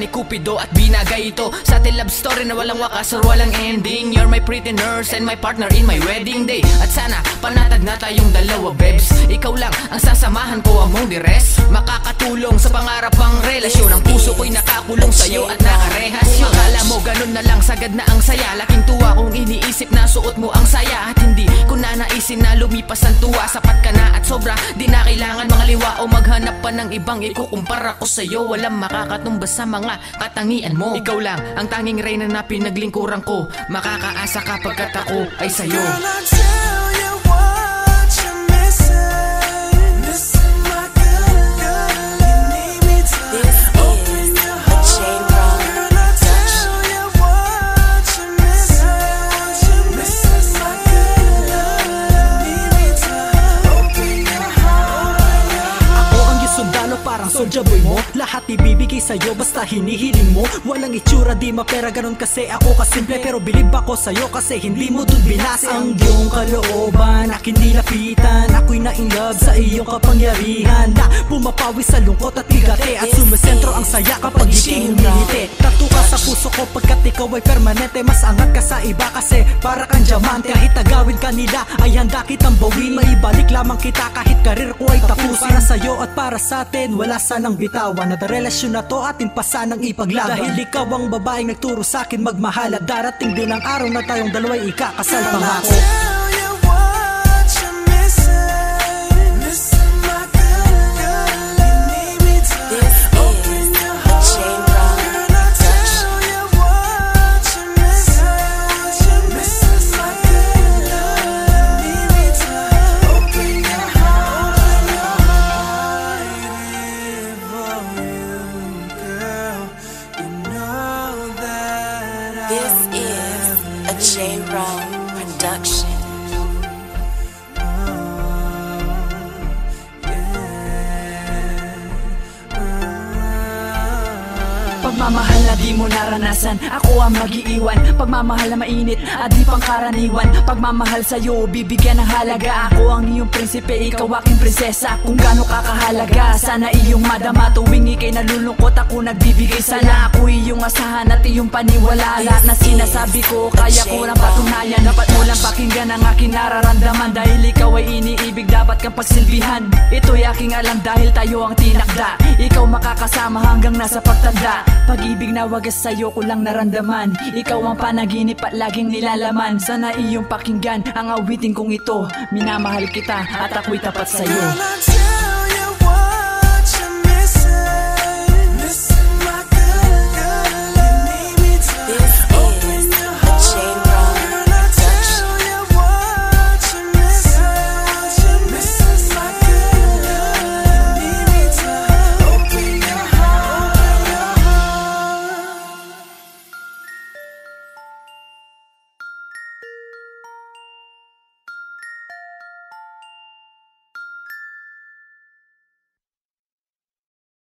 ni Cupido at binagay ito sa ating love story na walang wakas or walang ending. You're my pretty nurse and my partner in my wedding day. At sana panatag na tayong dalawa, babes. Ikaw lang ang sasamahan ko among the rest. Makakatulong sa pangarap ang relasyon. Ang puso ko'y nakakulong sa'yo at nakarehasyon. Akala mo ganun na lang, sagad na ang saya. Laking tuwa kung iniisip na suot mo ang saya. At hindi ko na naisin na lumipas ang tuwa. Sapat ka na at sobra, di na kailangan mga liwa o maghanap pa ng ibang ikukumpara ko sa'yo. Walang makakatumbas sa mga katangian mo. Ikaw lang ang tanging reyna na pinaglingkuran ko. Makakaasa ka pagkat ako ay sa'yo. Girl, I tell you what you're missing. Missing my good love. You need me to open your heart. Girl, I tell you what you're missing. Missing my good love. You need me to open your heart. Ako ang sundalo parang soldier boy mo. Lahat ibibigay sa'yo basta hinihiling mo. Walang itsura di mapera ganun kasi ako kasimple. Pero bilib ako sa'yo kasi hindi mo dun binasa ang iyong kalooban. Akin nilapitan, ako'y na in love sa iyong kapangyarihan. Na pumapawi sa lungkot at bigate. At sumisentro ang saya kapag hindi humihiti. Tattoo ka sa puso ko pagkat ikaw ay permanente. Mas angat ka sa iba kasi para kang diamante. Kahit agawin ka nila ay handa kitang bawin. Maibalik lamang kita kahit karir ko ay tapusin. Para sa'yo at para sa atin wala sanang bitawan. At relasyon na to atin pa sanang ipaglaban. Dahil ikaw ang babaeng nagturo sa akin magmahal. At darating din ang araw na tayong dalawa'y ikakasal pangako. Tell you what you're missing. Missing my good love. You need me to open your heart. Girl, I tell you what you're missing. Missing my good love. You need me to open your heart. For you, girl, you know that This is a J-Roll production. Pagmamahal na di mo naranasan, ako ang mag-iiwan. Pagmamahal na mainit at di pangkaraniwan. Pagmamahal sa'yo, bibigyan ng halaga. Ako ang iyong prinsipe, ikaw aking prinsesa. Kung gaano kakahalaga, sana iyong madama. Tuwing ika'y nalulungkot, ako nagbibigay sana. Ako iyong asahan at iyong paniwala. Lahat na sinasabi ko, kaya ko lang patunayan. Dapat mo lang pakinggan ang aking nararamdaman. Dahil ikaw ay iniibig, dapat kang pagsilbihan. Ito'y aking alam dahil tayo ang tinakda. Ikaw makakasama hanggang nasa pagtanda. Pag-ibig na wagas sa'yo ko lang naramdaman. Ikaw ang panaginip at laging nilalaman. Sana iyong pakinggan ang awitin kong ito. Minamahal kita at ako'y tapat sa'yo. Girl, I tell